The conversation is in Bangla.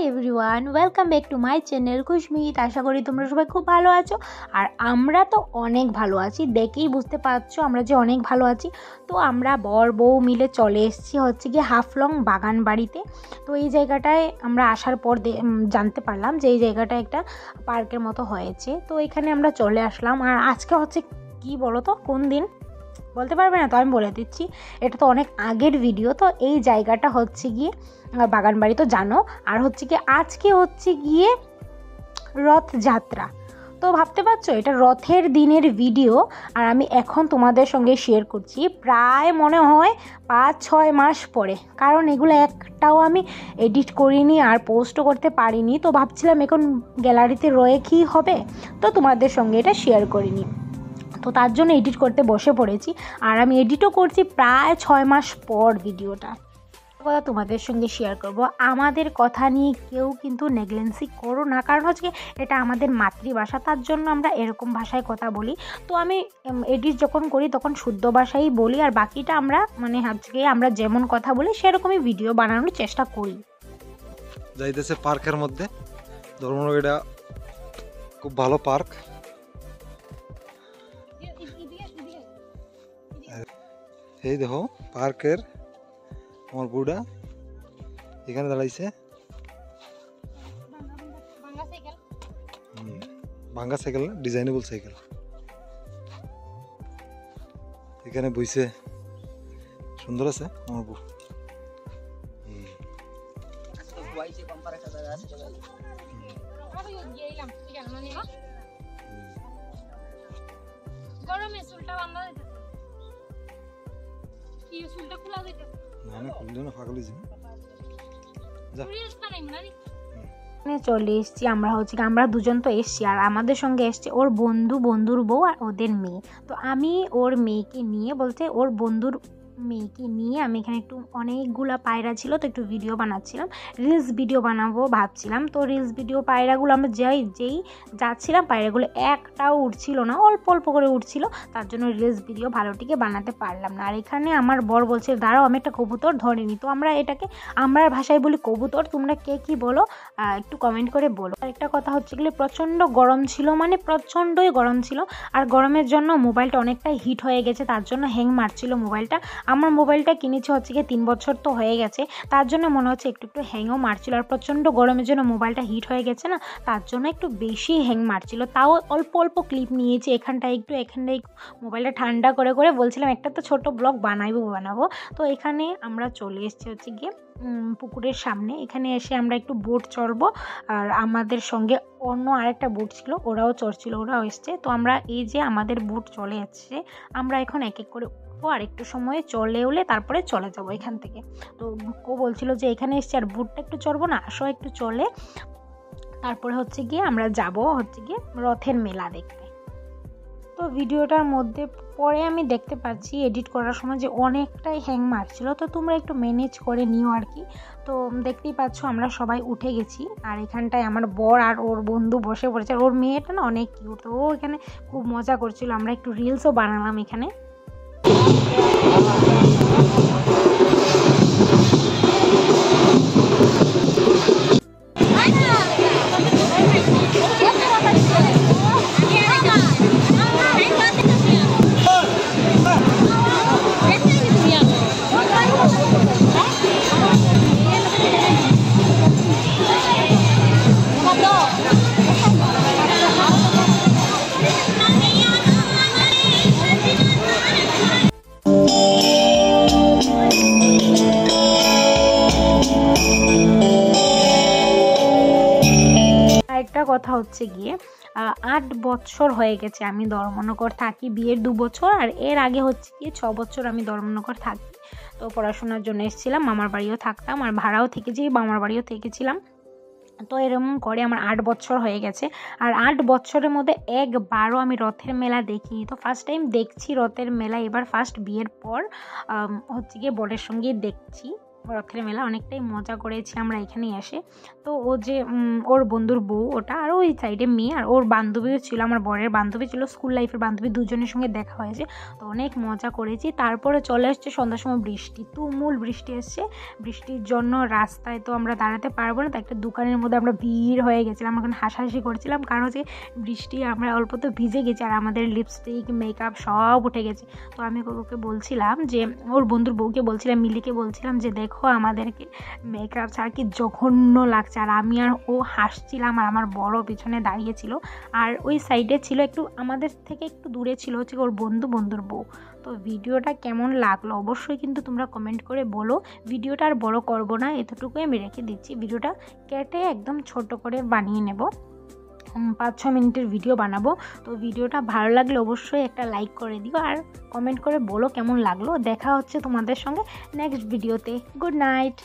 Everyone, welcome back to my channel Khushmit. আশা করি তোমরা সবাই খুব ভালো আছো, আর আমরা তো অনেক ভালো আছি। দেখেই বুঝতে পারছো আমরা যে অনেক ভালো আছি। তো আমরা বর বউ মিলে চলে এসেছি হচ্ছে কি হাফলং বাগান বাড়িতে। তো এই জায়গাটায় আমরা আসার পর জানতে পারলাম যে এই জায়গাটা একটা পার্কের মতো হয়েছে। তো এখানে আমরা চলে আসলাম। আর আজকে হচ্ছে কি বলো তো, কোন দিন বলতে পারবে না তো আমি বলে দিচ্ছি, এটা তো অনেক আগের ভিডিও। তো এই জায়গাটা হচ্ছে গিয়ে বাগানবাড়ি তো জানো, আর হচ্ছে কি আজকে হচ্ছে গিয়ে রথযাত্রা। তো ভাবতে পারছো এটা রথের দিনের ভিডিও, আর আমি এখন তোমাদের সঙ্গে শেয়ার করছি প্রায় মনে হয় 5-6 মাস পরে, কারণ এগুলো একটাও আমি এডিট করিনি আর পোস্টও করতে পারিনি। তো ভাবছিলাম এখন গ্যালারিতে রয়ে কী হবে, তো তোমাদের সঙ্গে এটা শেয়ার করিনি। তো তার জন্য এডিট করতে বসে পড়েছি, আর আমি এডিটও করছি প্রায় 6 মাস পর ভিডিওটা। কথা তোমাদের সঙ্গে শেয়ার করব। আমাদের কথা নিয়ে কেউ কিন্তু নেগলেন্সি করো না, কারণ হচ্ছে এটা আমাদের মাতৃভাষা, তার জন্য আমরা এরকম ভাষায় কথা বলি। তো আমি এডিট যখন করি তখন শুদ্ধ ভাষাই বলি, আর বাকিটা আমরা মানে আজকে আমরা যেমন কথা বলি সেরকমই ভিডিও বানানোর চেষ্টা করি। যাইতেছে পার্কের মধ্যে, ধর্মনগর এটা খুব ভালো পার্ক। এই দেখো পার্কের আমার বুড়া এখানে দাঁড়াইছে, ভাঙ্গা সাইকেল না, ডিজাইনেবল সাইকেল। এখানে বইছে, সুন্দর আছে আমার বউ। গরমে চুলটা বাঁধা দিতে কি চুলটা খোলা দিতে না না খুললে না, পাগল হইছে যা। চলে এসছি আমরা, হচ্ছে আমরা দুজন তো এসছি, আর আমাদের সঙ্গে এসছে ওর বন্ধুর বউ আর ওদের মেয়ে। তো আমি ওর মেয়েকে নিয়ে বলতে ওর বন্ধুর মেয়েকে নিয়ে আমি এখানে একটু অনেকগুলা পায়রা ছিল, তো একটু ভিডিও বানাচ্ছিলাম, রিলস ভিডিও বানাবো ভাবছিলাম। তো রিলস ভিডিও পায়রাগুলো আমরা যেই যাচ্ছিলাম পায়রাগুলো একটাও উঠছিল না, অল্প অল্প করে উঠছিল, তার জন্য রিলস ভিডিও ভালোটিকে বানাতে পারলাম না। আর এখানে আমার বর বলছে দাঁড়াও আমি একটা কবুতর ধরিনি। তো আমরা এটাকে আমরার ভাষায় বলি কবুতর, তোমরা কে কী বলো একটু কমেন্ট করে বলো। আর একটা কথা হচ্ছে গেলে প্রচণ্ড গরম ছিল, মানে প্রচণ্ডই গরম ছিল, আর গরমের জন্য মোবাইলটা অনেকটাই হিট হয়ে গেছে, তার জন্য হ্যাং মারছিল মোবাইলটা। আমার মোবাইলটা কিনেছি হচ্ছে গিয়ে 3 বছর তো হয়ে গেছে, তার জন্য মনে হচ্ছে একটু একটু হ্যাংও মারছিল। আর প্রচণ্ড গরমের জন্য মোবাইলটা হিট হয়ে গেছে না, তার জন্য একটু বেশি হ্যাং মারছিল। তাও অল্প অল্প ক্লিপ নিয়েছি, এখানটায় একটু মোবাইলটা ঠান্ডা করে করে বলছিলাম একটা তো ছোট ব্লগ বানাবো। তো এখানে আমরা চলে এসেছি হচ্ছে গিয়ে পুকুরের সামনে। এখানে এসে আমরা একটু বোট চড়বো, আর আমাদের সঙ্গে অন্য আরেকটা বোট ছিল, ওরাও চড়ছিল, ওরাও এসছে। তো আমরা এই যে আমাদের বোট চলে যাচ্ছে, আমরা এখন এক এক করে আর একটু সময়ে চলে উলে তারপরে চলে যাব এখান থেকে। তো ও বলছিল যে এখানে এসছে আর বুটটা একটু চড়বো না, আসো একটু চলে, তারপরে হচ্ছে গিয়ে আমরা যাব হচ্ছে গিয়ে রথের মেলা দেখতে। তো ভিডিওটার মধ্যে পরে আমি দেখতে পাচ্ছি এডিট করার সময় যে অনেকটাই হ্যাং মারছিল, তো তোমরা একটু ম্যানেজ করে নিও আর কি। তো দেখতেই পাচ্ছ আমরা সবাই উঠে গেছি, আর এখানটায় আমার বর আর ওর বন্ধু বসে পড়েছে, আর ওর মেয়েটা না অনেক কিউট, তো ও এখানে খুব মজা করছিল। আমরা একটু রিলসও বানালাম এখানে। কথা হচ্ছে গিয়ে 8 বছর হয়ে গেছে আমি ধর্মনগর থাকি, বিয়ের 2 বছর, আর এর আগে হচ্ছে গিয়ে 6 বছর আমি ধর্মনগর থাকি। তো পড়াশোনার জন্য এসেছিলাম, মামার বাড়িও থাকতাম, আর ভাড়াও থেকেছি, মামার বাড়িও থেকেছিলাম। তো এরকম করে আমার 8 বছর হয়ে গেছে, আর 8 বছরের মধ্যে একবারও আমি রথের মেলা দেখিনি। তো ফার্স্ট টাইম দেখছি রথের মেলা, এবার ফার্স্ট বিয়ের পর হচ্ছে গিয়ে বরের সঙ্গে দেখছি। রথের মেলা অনেকটাই মজা করেছি আমরা এখানে এসে। তো ও যে ওর বন্ধুর বউ ওটা, আর ওই সাইডে মেয়ে, আর ওর বান্ধবীও ছিল, আমার বরের বান্ধবী ছিল, স্কুল লাইফের বান্ধবী, দুজনের সঙ্গে দেখা হয়েছে। তো অনেক মজা করেছি। তারপরে চলে আসছে সন্ধ্যার সময় বৃষ্টি, তুমুল বৃষ্টি এসছে। বৃষ্টির জন্য রাস্তায় তো আমরা দাঁড়াতে পারবো না, তো একটা দোকানের মধ্যে আমরা ভিড় হয়ে গেছিলাম, আমরা ওখানে হাসাহাসি করছিলাম, কারণ হচ্ছে বৃষ্টি আমরা অল্প তো ভিজে গেছি আর আমাদের লিপস্টিক মেকআপ সব উঠে গেছে। তো আমি ওকে বলছিলাম যে, ওর বন্ধুর বউকে বলছিলাম, মিলিকে বলছিলাম যে দেখো আমাদেরকে মেকআপ ছাড়া কি জঘন্য লাগছে। আর আমি আর ও হাসছিলাম, আর আমার বড় পিছনে দাঁড়িয়েছিল, আর ওই সাইডে ছিল একটু আমাদের থেকে একটু দূরে ছিল হচ্ছে ওর বন্ধুর বউ। তো ভিডিওটা কেমন লাগলো অবশ্যই কিন্তু তোমরা কমেন্ট করে বলো। ভিডিওটা আর বড় করব না, এতটুকুই আমি রেখে দিচ্ছি। ভিডিওটা কেটে একদম ছোট করে বানিয়ে নেব, 5-6 মিনিটের ভিডিও বানাবো। তো ভিডিওটা ভালো লাগলে অবশ্যই একটা লাইক করে দিও, আর কমেন্ট করে বলো কেমন লাগলো। দেখা হচ্ছে তোমাদের সঙ্গে নেক্সট ভিডিওতে। Good night.